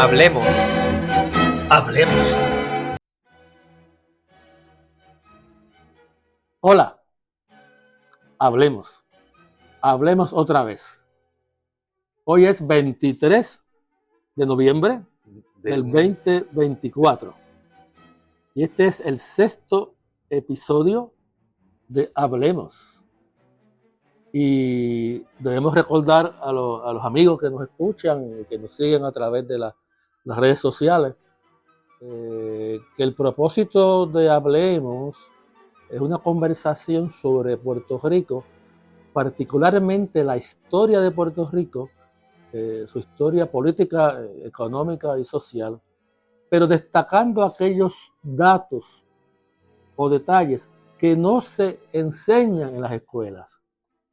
Hablemos. Hablemos. Hola, hablemos. Hablemos otra vez. Hoy es 23 de noviembre del 2024. Y este es el 6º episodio de Hablemos. Y debemos recordar a los amigos que nos escuchan y que nos siguen a través de las redes sociales que el propósito de Hablemos es una conversación sobre Puerto Rico, particularmente la historia de Puerto Rico, su historia política, económica y social, pero destacando aquellos datos o detalles que no se enseñan en las escuelas,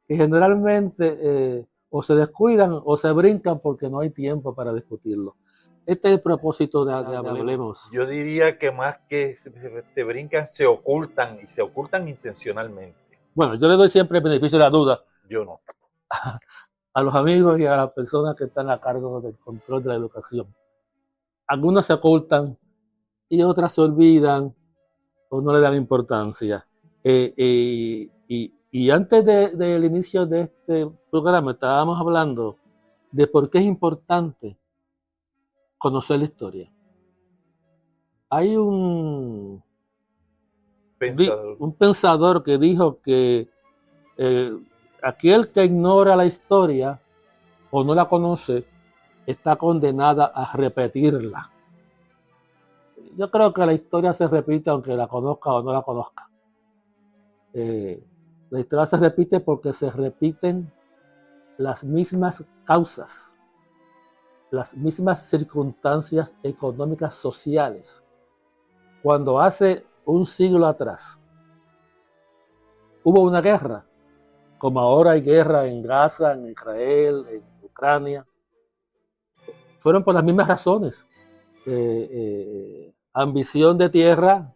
que generalmente o se descuidan o se brincan porque no hay tiempo para discutirlo. Este es el propósito de Hablemos. Yo diría que más que se brincan, se ocultan, y se ocultan intencionalmente. Bueno, yo le doy siempre el beneficio de la duda. Yo no. A los amigos y a las personas que están a cargo del control de la educación. Algunas se ocultan y otras se olvidan o no le dan importancia. Y antes del inicio de este programa estábamos hablando de por qué es importante conocer la historia. Hay un pensador que dijo que aquel que ignora la historia o no la conoce está condenada a repetirla. Yo creo que la historia se repite aunque la conozca o no la conozca. La historia se repite porque se repiten las mismas causas, las mismas circunstancias económicas sociales. Cuando hace un siglo atrás hubo una guerra, como ahora hay guerra en Gaza, en Israel, en Ucrania, fueron por las mismas razones. Ambición de tierra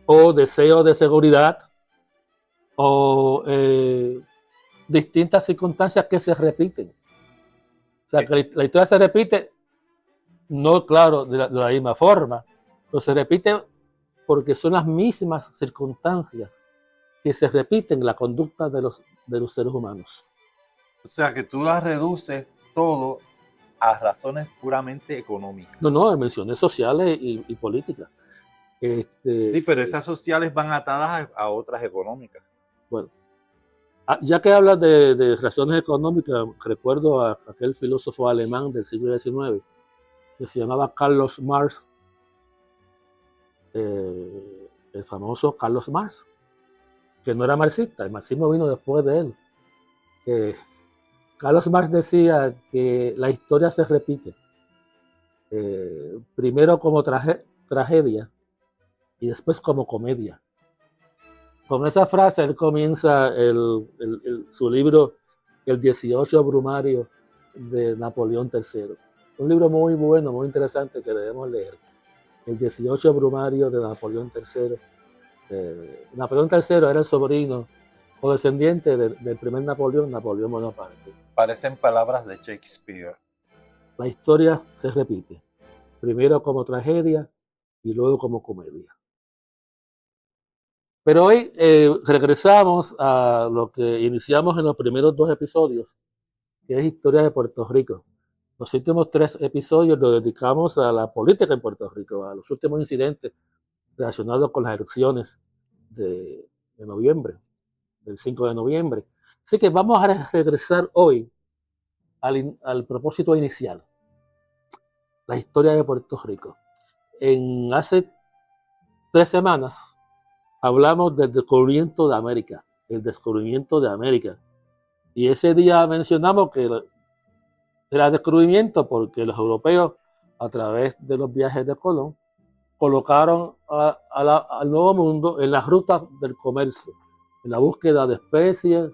o deseo de seguridad o distintas circunstancias que se repiten. O sea, que la historia se repite, no claro de la misma forma, pero se repite porque son las mismas circunstancias que se repiten en la conducta de los seres humanos. O sea, que tú las reduces todo a razones puramente económicas. No, mencioné sociales y políticas. Sí, pero esas sociales van atadas a otras económicas. Bueno, ya que hablas de razones económicas, recuerdo a aquel filósofo alemán del siglo XIX que se llamaba Carlos Marx, el famoso Carlos Marx, que no era marxista, el marxismo vino después de él. Carlos Marx decía que la historia se repite, primero como tragedia y después como comedia. Con esa frase él comienza su libro El 18 Brumario de Napoleón III. Un libro muy bueno, muy interesante que debemos leer. El 18 Brumario de Napoleón III. Napoleón III era el sobrino o descendiente del primer Napoleón Bonaparte. Parecen palabras de Shakespeare. La historia se repite, primero como tragedia y luego como comedia. Pero hoy regresamos a lo que iniciamos en los primeros 2 episodios, que es historia de Puerto Rico. Los últimos 3 episodios los dedicamos a la política en Puerto Rico, a los últimos incidentes relacionados con las elecciones de noviembre, del 5 de noviembre. Así que vamos a regresar hoy al propósito inicial, la historia de Puerto Rico. Hace 3 semanas hablamos del descubrimiento de América, el descubrimiento de América. Y ese día mencionamos que era descubrimiento porque los europeos, a través de los viajes de Colón, colocaron al Nuevo Mundo en las rutas del comercio, en la búsqueda de especies,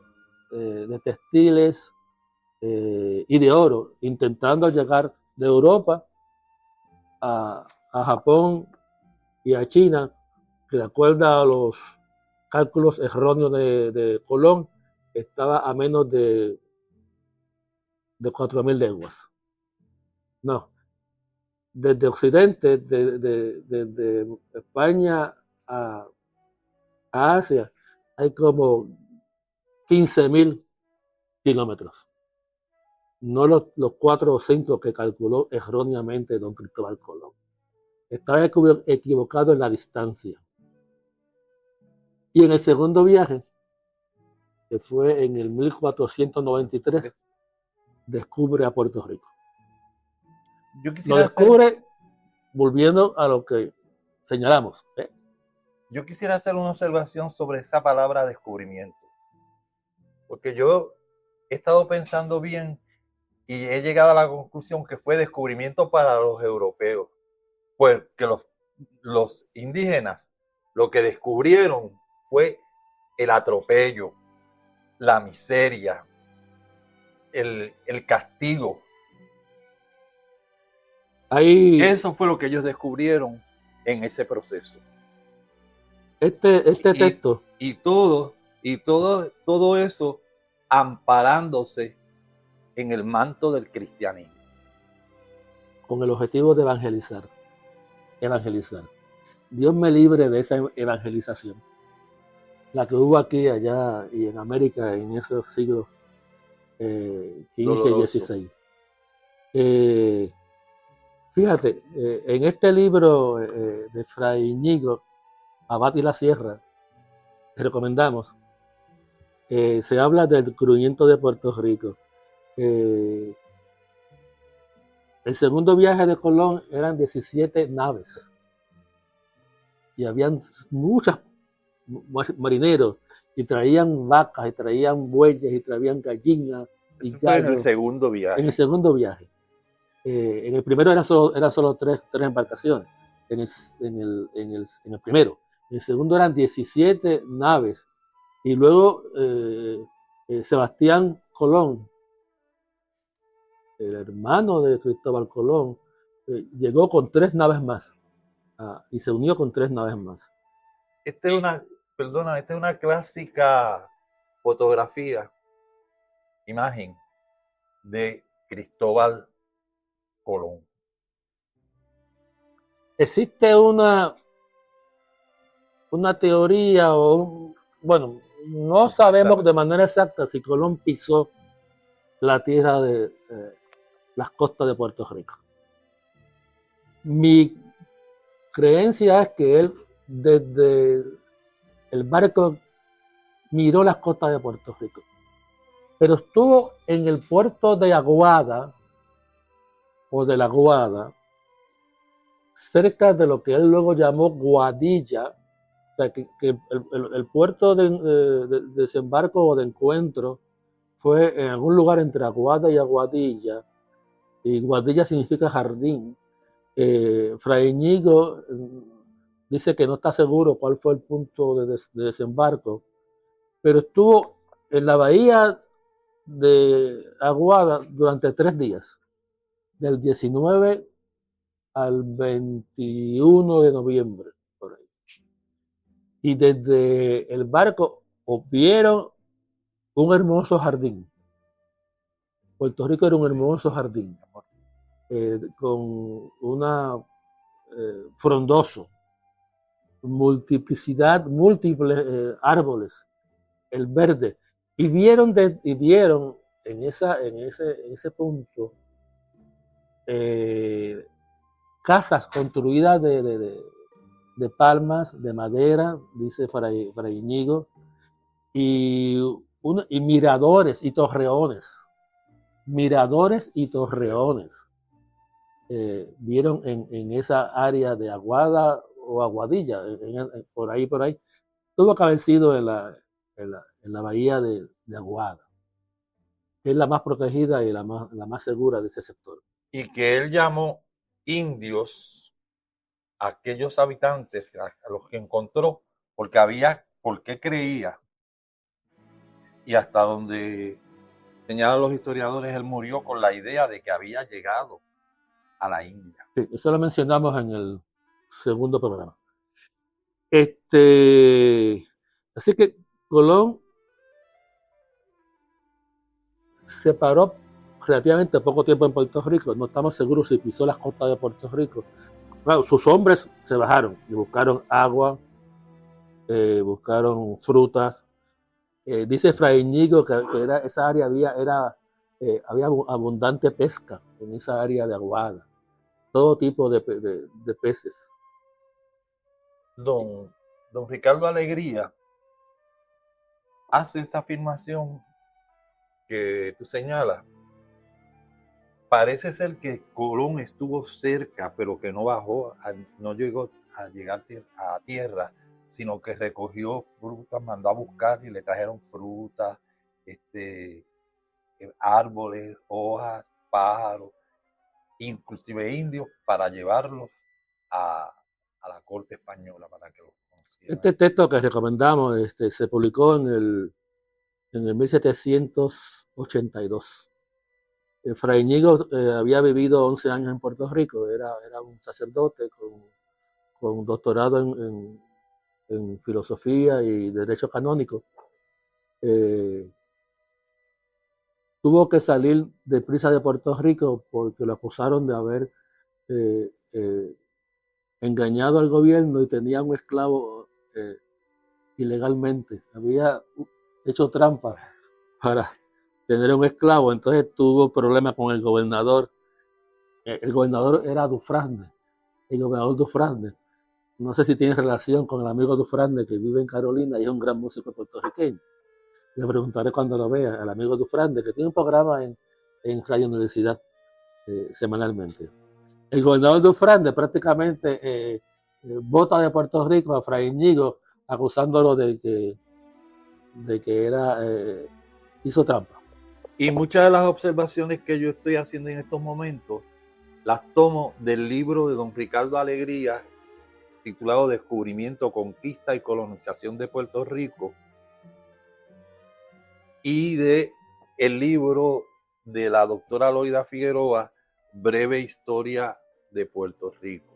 de textiles y de oro, intentando llegar de Europa a Japón y a China, que de acuerdo a los cálculos erróneos de Colón, estaba a menos de 4.000 leguas. No, desde Occidente, desde España a Asia, hay como 15.000 kilómetros. No los 4 o 5 que calculó erróneamente don Cristóbal Colón. Estaba equivocado en la distancia. Y en el segundo viaje, que fue en el 1493, descubre a Puerto Rico. Yo Lo quisiera descubre volviendo a lo que señalamos. Yo quisiera hacer una observación sobre esa palabra descubrimiento, porque yo he estado pensando bien y he llegado a la conclusión que fue descubrimiento para los europeos, pues que los indígenas lo que descubrieron fue el atropello, la miseria, el castigo. Ahí, Eso fue lo que ellos descubrieron en ese proceso. este texto, Y todo eso amparándose en el manto del cristianismo. con el objetivo de evangelizar. Dios me libre de esa evangelización, la que hubo aquí, allá y en América en esos siglos XV y Doloroso. XVI. Fíjate, en este libro de Fray Íñigo, Abad y la Sierra, que recomendamos, se habla del descubrimiento de Puerto Rico. El segundo viaje de Colón eran 17 naves y habían muchos marineros y traían vacas y traían bueyes y traían gallinas y Eso fue en el gallos segundo viaje. en el segundo viaje. En el primero eran solo tres embarcaciones, en el primero. En el segundo eran 17 naves y luego Sebastián Colón, el hermano de Cristóbal Colón, llegó con 3 naves más y se unió con 3 naves más. Esta es una clásica fotografía, imagen de Cristóbal Colón. Existe una teoría bueno, no sabemos de manera exacta si Colón pisó la tierra de las costas de Puerto Rico. Mi creencia es que él desde el barco miró las costas de Puerto Rico, pero estuvo en el puerto de Aguada o de la Guada, cerca de lo que él luego llamó Guadilla, o sea, que el puerto de desembarco o de encuentro fue en algún lugar entre Aguada y Aguadilla, y Guadilla significa jardín. Fray Íñigo dice que no está seguro cuál fue el punto de desembarco, pero estuvo en la bahía de Aguada durante 3 días, del 19 al 21 de noviembre, por ahí. Y desde el barco vieron un hermoso jardín. Puerto Rico era un hermoso jardín, con una frondoso, múltiples árboles, el verde, y vieron en ese punto casas construidas de palmas, de madera, dice Fray Íñigo, y miradores y torreones. Vieron en esa área de Aguada o Aguadilla, por ahí. Tuvo que haber sido en la bahía de Aguada, que es la más protegida y la más segura de ese sector. Y que él llamó indios a aquellos habitantes a los que encontró, porque creía, y hasta donde señalan los historiadores, él murió con la idea de que había llegado a la India. Sí, eso lo mencionamos en el segundo programa. Así que Colón se paró relativamente poco tiempo en Puerto Rico, no estamos seguros si pisó las costas de Puerto Rico. Claro, sus hombres se bajaron y buscaron agua, buscaron frutas. Dice Fray Íñigo que era, esa área había abundante pesca en esa área de Aguada, todo tipo de peces. Don Ricardo Alegría hace esa afirmación que tú señalas. Parece ser que Colón estuvo cerca, pero que no bajó, no llegó a llegar a tierra, sino que recogió frutas, mandó a buscar y le trajeron frutas, árboles, hojas, pájaros, inclusive indios, para llevarlos a la corte española para que los conocieran. Este texto que recomendamos se publicó en el 1782. Fray Íñigo había vivido 11 años en Puerto Rico, era un sacerdote con doctorado en filosofía y derecho canónico. Tuvo que salir deprisa de Puerto Rico porque lo acusaron de haber engañado al gobierno y tenía un esclavo ilegalmente. Había hecho trampa para tener un esclavo, entonces tuvo problemas con el gobernador. El gobernador era Dufrasne, el gobernador Dufrasne. No sé si tiene relación con el amigo Dufrasne que vive en Carolina y es un gran músico puertorriqueño. Le preguntaré cuando lo vea al amigo Dufrasne, que tiene un programa en Radio Universidad semanalmente. El gobernador Dufrasne prácticamente vota de Puerto Rico a Fray Íñigo acusándolo de que hizo trampa. Y muchas de las observaciones que yo estoy haciendo en estos momentos las tomo del libro de don Ricardo Alegría titulado Descubrimiento, Conquista y Colonización de Puerto Rico, y de el libro de la doctora Loida Figueroa, Breve Historia de Puerto Rico.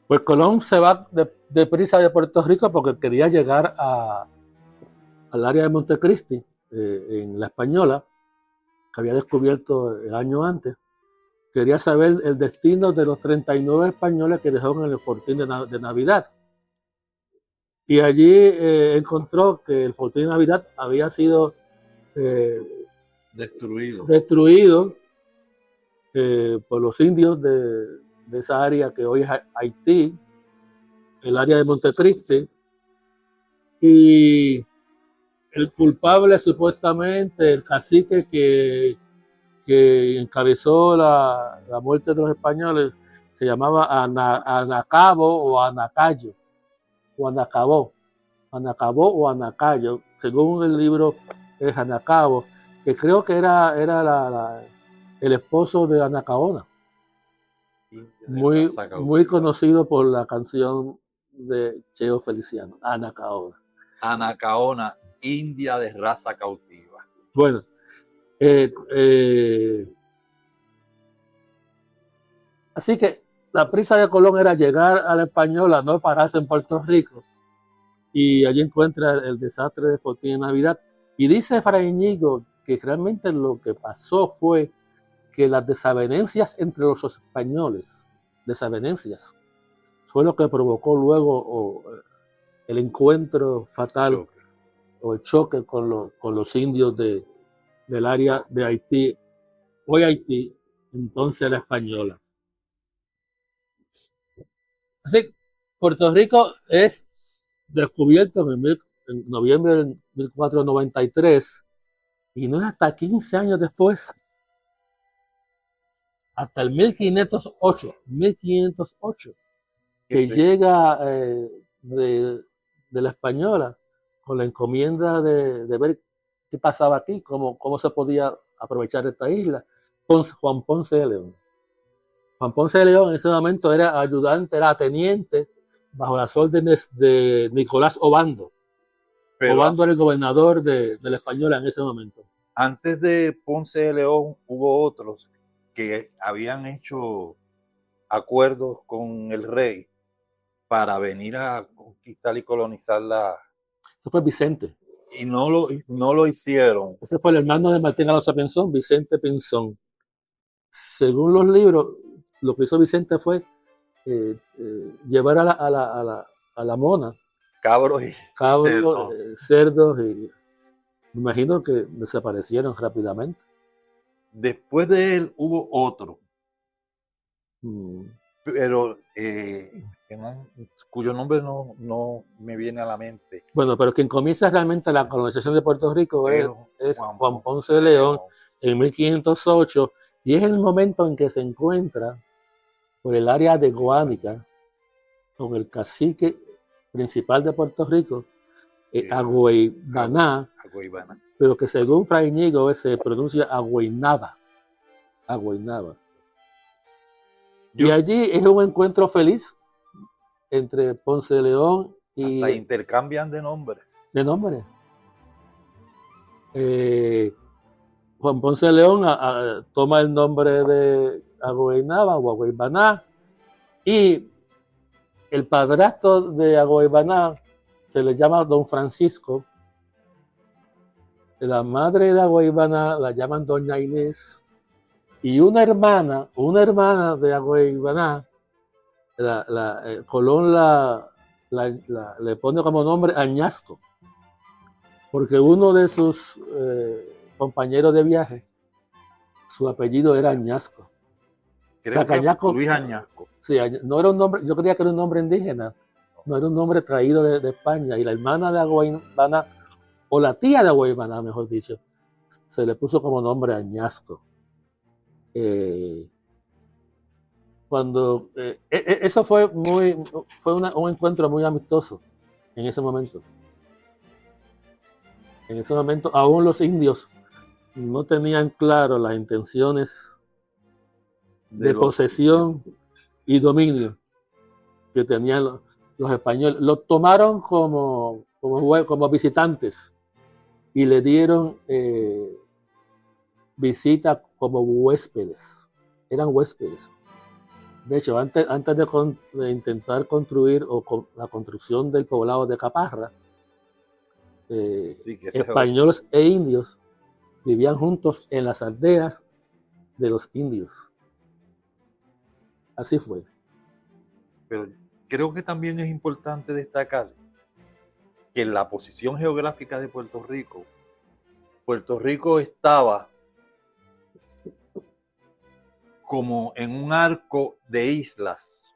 Pues Colón se va deprisa de Puerto Rico porque quería llegar al área de Montecristi, en La Española, que había descubierto el año antes. Quería saber el destino de los 39 españoles que dejó en el fortín de Navidad. Y allí encontró que el fortín de Navidad había sido destruido por los indios de esa área que hoy es Haití, el área de Montecristi. Y el culpable, supuestamente, el cacique que encabezó la muerte de los españoles, se llamaba Anacabo o Anacayo, o Anacabó o Anacayo, según el libro de Anacabo, que creo que era el esposo de Anacaona, muy conocido por la canción de Cheo Feliciano, Anacaona. Anacaona, india de raza cautiva. Bueno, así que la prisa de Colón era llegar a La Española, no pararse en Puerto Rico, y allí encuentra el desastre de fortín de Navidad. Y dice Fray Íñigo que realmente lo que pasó fue que las desavenencias entre los españoles, fue lo que provocó luego el encuentro fatal o el choque con los indios del área de Haití, hoy Haití, entonces La Española. Así, Puerto Rico es descubierto en noviembre de 1493 y no es hasta 15 años después, hasta el 1508, que llega de La Española con la encomienda de ver qué pasaba aquí, cómo se podía aprovechar esta isla. Juan Ponce de León. Juan Ponce de León en ese momento era ayudante, era teniente bajo las órdenes de Nicolás Obando. Obando era el gobernador de La Española en ese momento. Antes de Ponce de León hubo otros que habían hecho acuerdos con el rey para venir a conquistar y colonizar Eso fue Vicente. y no lo hicieron. Ese fue el hermano de Martín Alonso Pinzón, Vicente Pinzón. Según los libros, lo que hizo Vicente fue llevar a la mona Cabros y cabros, cerdos. cerdos, y me imagino que desaparecieron rápidamente. Después de él hubo otro, Mm. pero cuyo nombre no me viene a la mente. Bueno, pero quien comienza realmente la colonización de Puerto Rico es Juan Ponce de León en 1508, y es el momento en que se encuentra por el área de Guánica con el cacique principal de Puerto Rico, Agüeybaná, Agüeybaná. pero que según Fray Íñigo se pronuncia Agüeynaba. Agüeynaba. Y allí es un encuentro feliz entre Ponce de León y... Hasta intercambian de nombres. De nombre. Juan Ponce de León toma el nombre de Agüeynaba o Agüeybaná, y el padrastro de Agüeybaná se le llama Don Francisco. La madre de Agüeybaná la llaman Doña Inés, y una hermana de Agüeybaná, Colón le pone como nombre Añasco, porque uno de sus compañeros de viaje, su apellido era Añasco. Creo O sea, que Luis Añasco. Sí, no era un nombre, yo creía que era un nombre indígena, no era un nombre traído de España, y la hermana de Agüeybaná, o la tía de Agüeybaná, mejor dicho, se le puso como nombre Añasco. Eso fue un encuentro muy amistoso en ese momento. En ese momento aún los indios no tenían claro las intenciones de posesión y dominio que tenían los españoles. Los tomaron como visitantes y le dieron visita como huéspedes. Eran huéspedes. De hecho, antes de intentar construir la construcción del poblado de Caparra, españoles e indios vivían juntos en las aldeas de los indios. Así fue. Pero creo que también es importante destacar que en la posición geográfica de Puerto Rico estaba como en un arco de islas,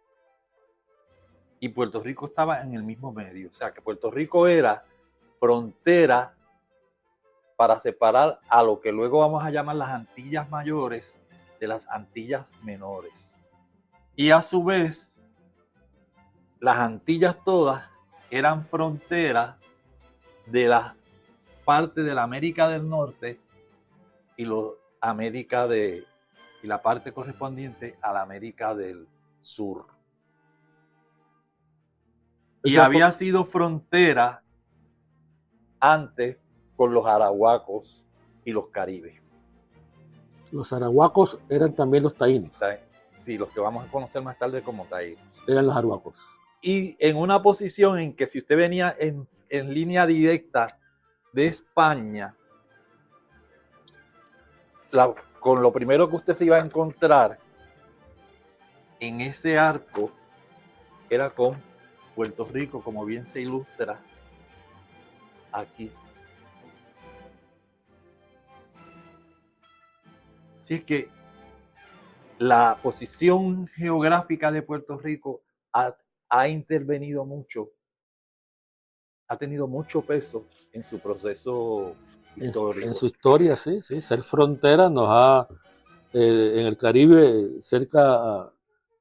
y Puerto Rico estaba en el mismo medio. O sea, que Puerto Rico era frontera para separar a lo que luego vamos a llamar las Antillas Mayores de las Antillas Menores. Y a su vez, las Antillas todas eran frontera de la parte de la América del Norte y la parte correspondiente a la América del Sur. Y había sido frontera antes con los arahuacos y los caribes. Los arahuacos eran también los taínos. Sí, los que vamos a conocer más tarde como taínos. Eran los arahuacos. Y en una posición en que si usted venía en línea directa de España, con lo primero que usted se iba a encontrar en ese arco era con Puerto Rico, como bien se ilustra aquí. Así es que la posición geográfica de Puerto Rico ha intervenido mucho, ha tenido mucho peso en su proceso histórico. En su historia, sí. Ser frontera nos ha, en el Caribe, cerca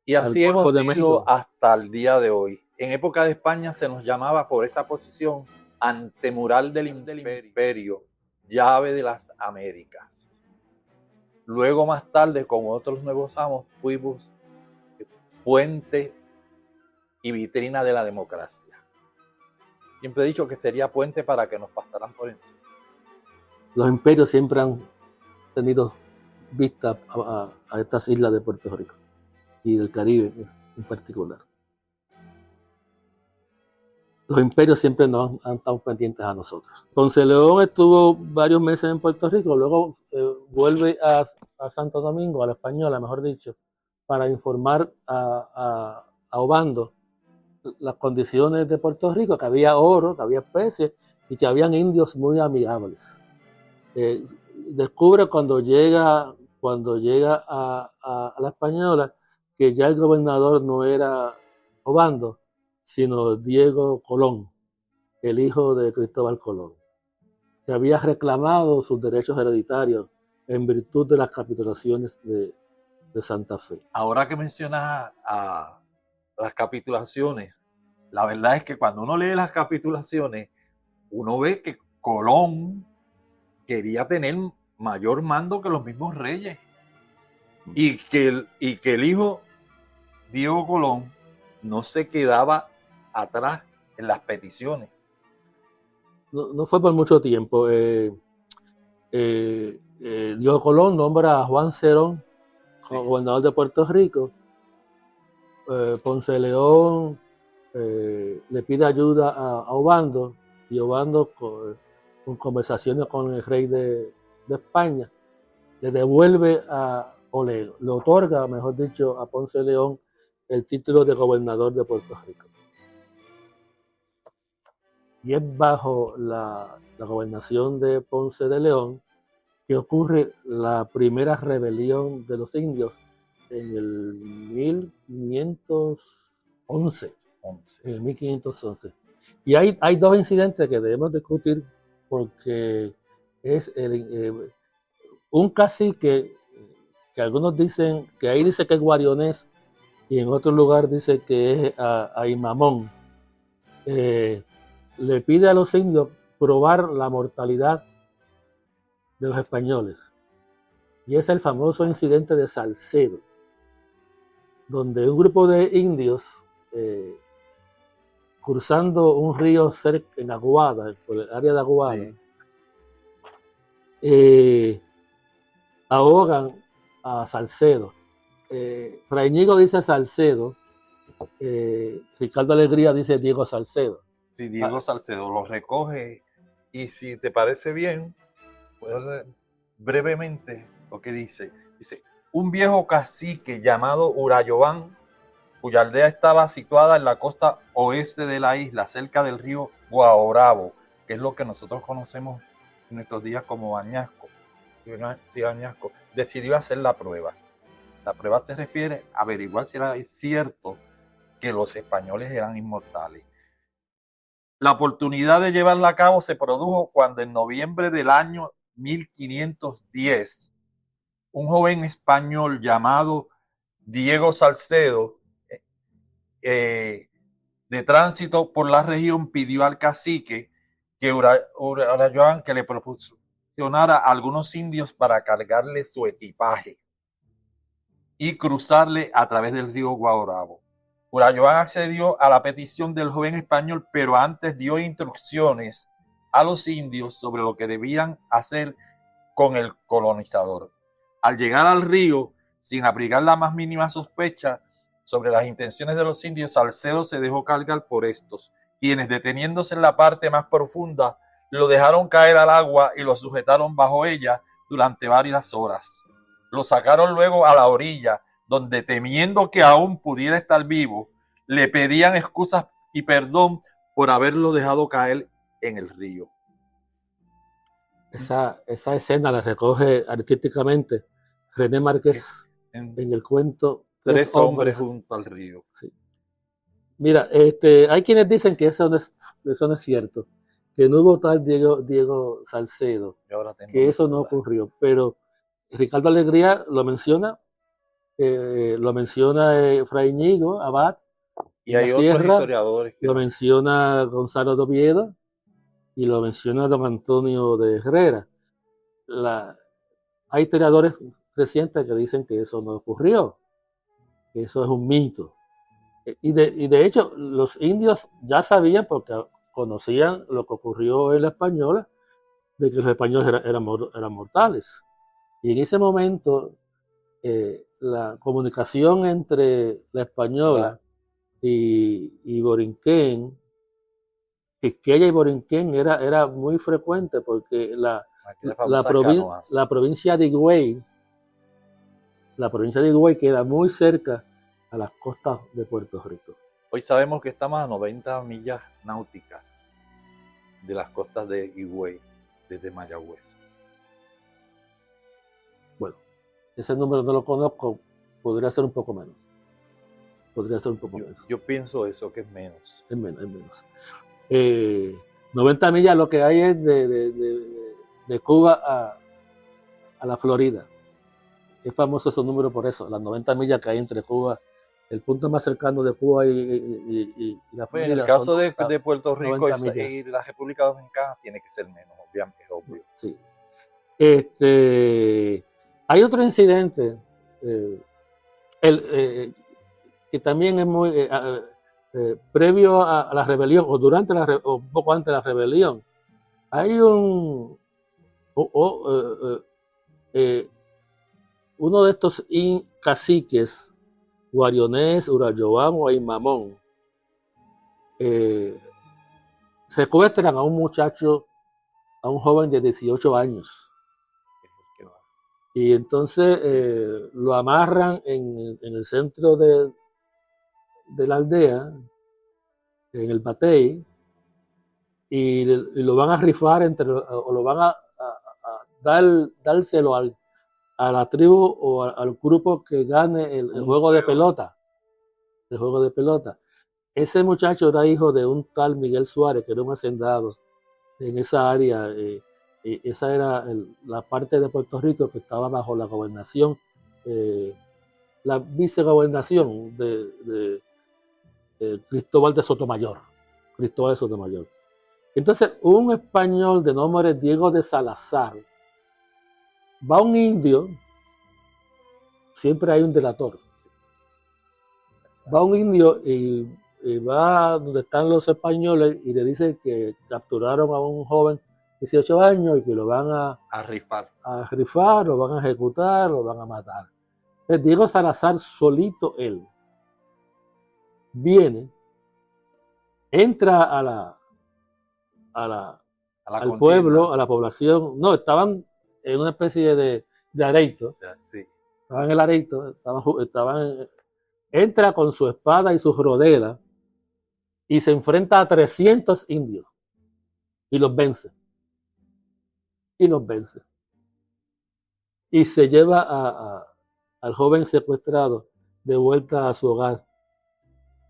y así hemos sido hasta el día de hoy. En época de España se nos llamaba por esa posición antemural del imperio, llave de las Américas. Luego más tarde, con otros nuevos amos, fuimos puente y vitrina de la democracia. Siempre he dicho que sería puente para que nos pasaran por encima. Los imperios siempre han tenido vista a estas islas de Puerto Rico y del Caribe en particular. los imperios siempre han estado pendientes a nosotros. Ponce de León estuvo varios meses en Puerto Rico, luego vuelve a Santo Domingo, a la Española, mejor dicho, para informar a Obando las condiciones de Puerto Rico, que había oro, que había especies y que habían indios muy amigables. Descubre cuando llega a la Española que ya el gobernador no era Obando, sino Diego Colón, el hijo de Cristóbal Colón, que había reclamado sus derechos hereditarios en virtud de las capitulaciones de Santa Fe. Ahora que mencionas a las capitulaciones, la verdad es que cuando uno lee las capitulaciones, uno ve que Colón quería tener mayor mando que los mismos reyes y que el hijo Diego Colón no se quedaba atrás en las peticiones. No fue por mucho tiempo. Diego Colón nombra a Juan Cerón como gobernador de Puerto Rico. Ponce de León le pide ayuda a Obando, y Obando, con conversaciones con el rey de España, le devuelve o le otorga, mejor dicho, a Ponce de León el título de gobernador de Puerto Rico. Y es bajo la gobernación de Ponce de León que ocurre la primera rebelión de los indios en el 1511. En el 1511. Y hay dos incidentes que debemos discutir, porque es un cacique que algunos dicen que ahí dice que es guarionés y en otro lugar dice que es Aimamón. Le pide a los indios probar la mortalidad de los españoles. Y es el famoso incidente de Salcedo, donde un grupo de indios, cruzando un río en Aguada, por el área de Aguada, ahogan a Salcedo. Fray Ñigo dice Salcedo, Ricardo Alegría dice Diego Salcedo. Sí, Diego Salcedo lo recoge, y si te parece bien, puedo leer brevemente lo que dice. Dice: un viejo cacique llamado Urayobán, cuya aldea estaba situada en la costa oeste de la isla, cerca del río Guaorabo, que es lo que nosotros conocemos en estos días como Añasco, decidió hacer la prueba. La prueba se refiere a averiguar si era cierto que los españoles eran inmortales. La oportunidad de llevarla a cabo se produjo cuando en noviembre del año 1510, un joven español llamado Diego Salcedo, de tránsito por la región, pidió al cacique que Urayobán que le proporcionara a algunos indios para cargarle su equipaje y cruzarle a través del río Guaorabo. Urayobán accedió a la petición del joven español, pero antes dio instrucciones a los indios sobre lo que debían hacer con el colonizador. Al llegar al río, sin abrigar la más mínima sospecha sobre las intenciones de los indios, Salcedo se dejó cargar por estos, quienes, deteniéndose en la parte más profunda, lo dejaron caer al agua y lo sujetaron bajo ella durante varias horas. Lo sacaron luego a la orilla, donde, temiendo que aún pudiera estar vivo, le pedían excusas y perdón por haberlo dejado caer en el río. Esa escena la recoge artísticamente René Márquez en el cuento Tres hombres junto al río. Sí. Mira, hay quienes dicen que eso no es cierto, que no hubo tal Diego Salcedo, que eso no ocurrió, pero Ricardo Alegría lo menciona Fray Ñigo Abad, y hay otros historiadores lo menciona Gonzalo de Oviedo y lo menciona don Antonio de Herrera. Hay historiadores recientes que dicen que eso no ocurrió, que eso es un mito. Y de hecho, los indios ya sabían, porque conocían lo que ocurrió en la Española, de que los españoles eran mortales. Y en ese momento, la comunicación entre la Española y Borinquén Quisqueya y Borinquén era muy frecuente porque Aquí la la, famosa provi- canoas. la provincia de Higüey, queda muy cerca a las costas de Puerto Rico. Hoy sabemos que estamos a 90 millas náuticas de las costas de Higüey, desde Mayagüez. Bueno, ese número no lo conozco, podría ser un poco menos. Yo pienso eso, que es menos. Es menos. 90 millas lo que hay es de Cuba a la Florida. Es famoso ese número por eso, las 90 millas que hay entre Cuba, el punto más cercano de Cuba y la Pues Florida. en el caso son de Puerto Rico 90 millas. y la República Dominicana tiene que ser menos, obviamente, es obvio. Sí. Hay otro incidente que también es muy previo a la rebelión o durante o un poco antes de la rebelión. Hay uno de estos caciques, Guarionés, Urayobán o Aymamón, secuestran a un muchacho, a un joven de 18 años. Y entonces lo amarran en el centro de la aldea, en el batey, y lo van a rifar o lo van a dárselo a la tribu o al grupo que gane el juego de pelota. El juego de pelota. Ese muchacho era hijo de un tal Miguel Suárez, que era un hacendado en esa área. Esa era la parte de Puerto Rico que estaba bajo la gobernación, la vicegobernación de Cristóbal de Sotomayor. Entonces, un español de nombre Diego de Salazar va a un indio, siempre hay un delator. Va a un indio y va donde están los españoles y le dice que capturaron a un joven de 18 años y que lo van a rifar, lo van a ejecutar, lo van a matar. Entonces, Diego Salazar solito él viene, entra al pueblo, a la población. No, estaban en una especie de areito. Sí. Estaban en el areito, entra con su espada y su rodela y se enfrenta a 300 indios y los vence. Y se lleva al joven secuestrado de vuelta a su hogar.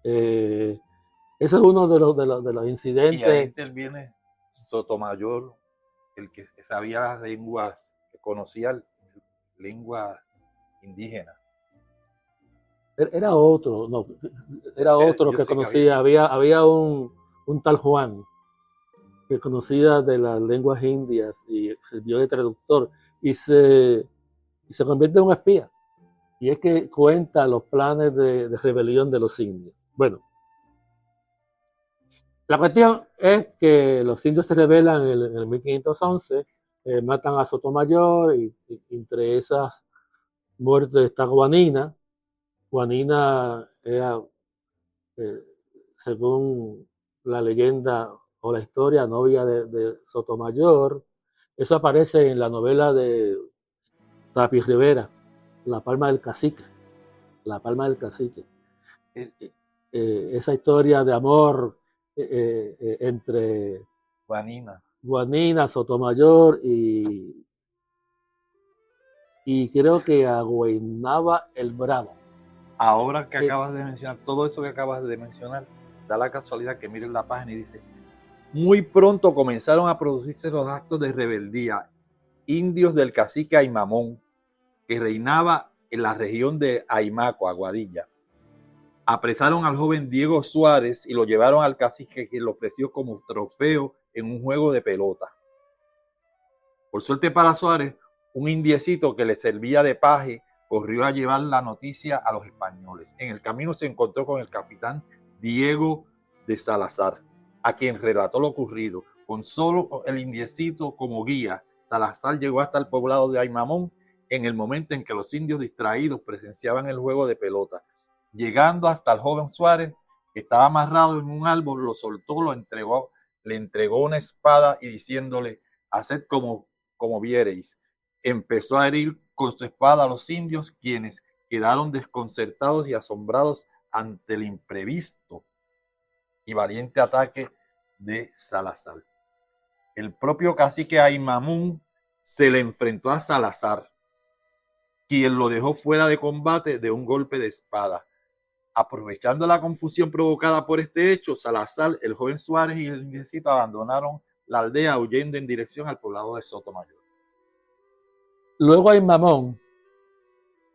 Ese es uno de los incidentes. Y ahí interviene Sotomayor, el que sabía las lenguas, que conocía lengua indígena. Era otro que conocía. Había un tal Juan que conocía de las lenguas indias y sirvió de traductor y se convierte en un espía. Y es que cuenta los planes de rebelión de los indios. Bueno, la cuestión es que los indios se rebelan en el 1511, matan a Sotomayor y entre esas muertes está Guanina. Guanina era, según la leyenda o la historia, novia de Sotomayor. Eso aparece en la novela de Tapia Rivera, La Palma del Cacique. Esa historia de amor entre Guanina, Sotomayor y creo que a Guaynaba el Bravo. Ahora que acabas de mencionar, todo eso que acabas de mencionar, da la casualidad que miren la página y dice: muy pronto comenzaron a producirse los actos de rebeldía indios del cacique Aymamón, que reinaba en la región de Aymaco, Aguadilla. Apresaron al joven Diego Suárez y lo llevaron al cacique, que lo ofreció como trofeo en un juego de pelota. Por suerte para Suárez, un indiecito que le servía de paje corrió a llevar la noticia a los españoles. En el camino se encontró con el capitán Diego de Salazar, a quien relató lo ocurrido. Con solo el indiecito como guía, Salazar llegó hasta el poblado de Aymamón en el momento en que los indios distraídos presenciaban el juego de pelota. Llegando hasta el joven Suárez, que estaba amarrado en un árbol, lo soltó, lo entregó le entregó una espada y diciéndole, haced como viereis. Empezó a herir con su espada a los indios, quienes quedaron desconcertados y asombrados ante el imprevisto y valiente ataque de Salazar. El propio cacique Aymamún se le enfrentó a Salazar, quien lo dejó fuera de combate de un golpe de espada. Aprovechando la confusión provocada por este hecho, Salazar, el joven Suárez y el indiecito abandonaron la aldea huyendo en dirección al poblado de Sotomayor. Luego Aymamón,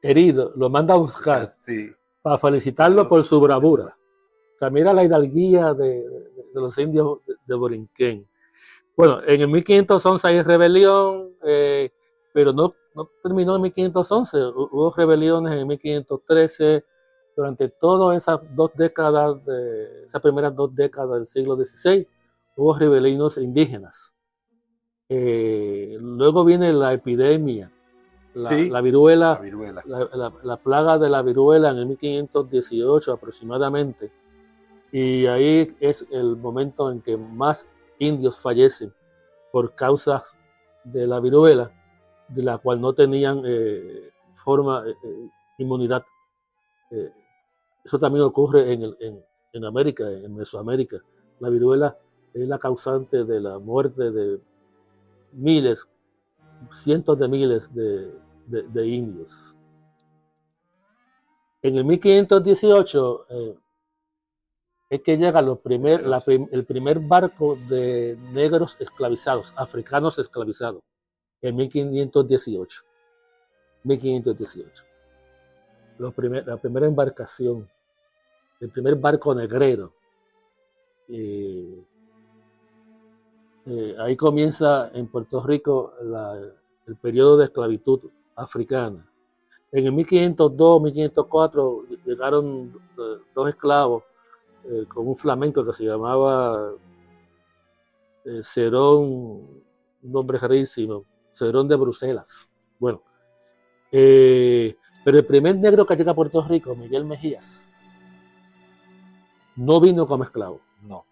herido, lo manda a buscar Sí. para felicitarlo por su bravura. O sea, mira la hidalguía de los indios de Borinquén. Bueno, en el 1511 hay rebelión, pero no terminó en 1511. Hubo rebeliones en 1513. Durante todas esas esas primeras 2 décadas del siglo XVI, hubo rebeliones indígenas. Luego viene la epidemia, la viruela, la plaga de la viruela en el 1518 aproximadamente. Y ahí es el momento en que más indios fallecen por causas de la viruela, de la cual no tenían inmunidad. Eso también ocurre en América, en Mesoamérica. La viruela es la causante de la muerte de miles, cientos de miles de indios. En el 1518 es que llega el primer barco de negros esclavizados, africanos esclavizados, en 1518. La primera embarcación, el primer barco negrero. Ahí comienza en Puerto Rico el periodo de esclavitud africana. En el 1502, 1504 llegaron 2 esclavos con un flamenco que se llamaba Cerón, un nombre rarísimo, Cerón de Bruselas. Bueno, pero el primer negro que llega a Puerto Rico, Miguel Mejías, no vino como esclavo. No.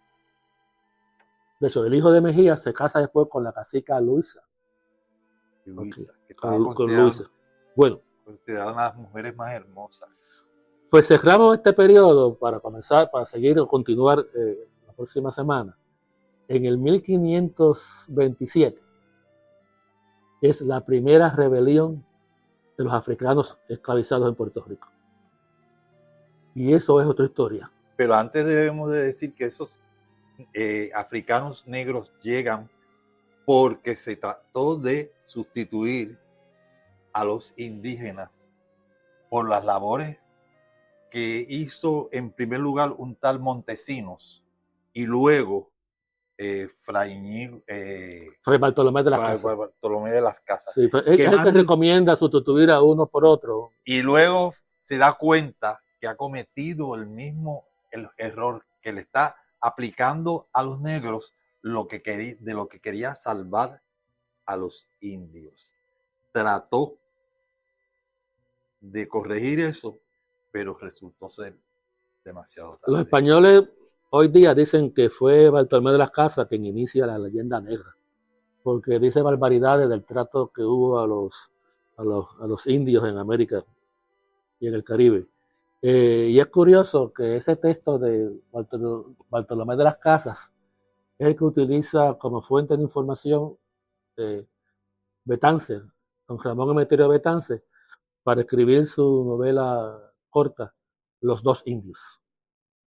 De hecho, el hijo de Mejías se casa después con la cacica Luisa. Luisa, Okay. que estaba con Luisa. Bueno. Considerada una de las mujeres más hermosas. Pues cerramos este periodo para seguir o continuar la próxima semana. En el 1527 es la primera rebelión de los africanos esclavizados en Puerto Rico. Y eso es otra historia. Pero antes debemos de decir que esos africanos negros llegan porque se trató de sustituir a los indígenas por las labores que hizo en primer lugar un tal Montesinos y luego Fray Bartolomé de las Casas. Bartolomé de las Casas. Sí, es el que recomienda sustituir a uno por otro. Y luego se da cuenta que ha cometido el error, que le está aplicando a los negros de lo que quería salvar a los indios. Trató de corregir eso, pero resultó ser demasiado tarde. Los españoles hoy día dicen que fue Bartolomé de las Casas quien inicia la leyenda negra, porque dice barbaridades del trato que hubo a los indios en América y en el Caribe. Y es curioso que ese texto de Bartolomé de las Casas es el que utiliza como fuente de información Betance, don Ramón Emeterio Betance, para escribir su novela corta, Los dos indios.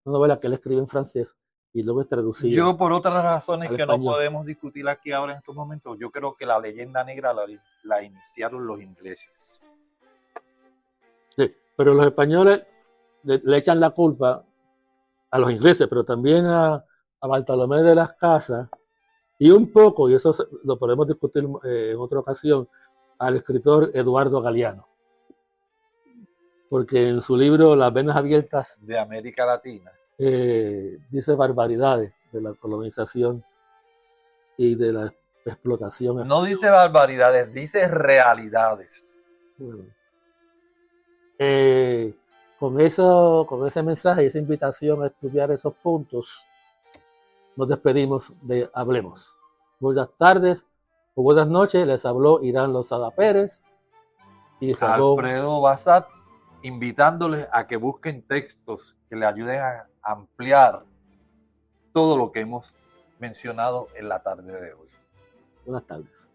Una novela que él escribe en francés y luego es traducida. Yo, por otras razones que español. No podemos discutir aquí ahora en estos momentos, yo creo que la leyenda negra la iniciaron los ingleses. Sí, pero los españoles le echan la culpa a los ingleses, pero también a Bartolomé de las Casas y un poco, y eso lo podemos discutir en otra ocasión, al escritor Eduardo Galeano. Porque en su libro Las venas abiertas de América Latina dice barbaridades de la colonización y de la explotación. No dice barbaridades, dice realidades. Bueno, con ese mensaje y esa invitación a estudiar esos puntos, nos despedimos de Hablemos. Buenas tardes o buenas noches, les habló Irán Lozada Pérez y Ramón Alfredo Bassat, invitándoles a que busquen textos que le ayuden a ampliar todo lo que hemos mencionado en la tarde de hoy. Buenas tardes.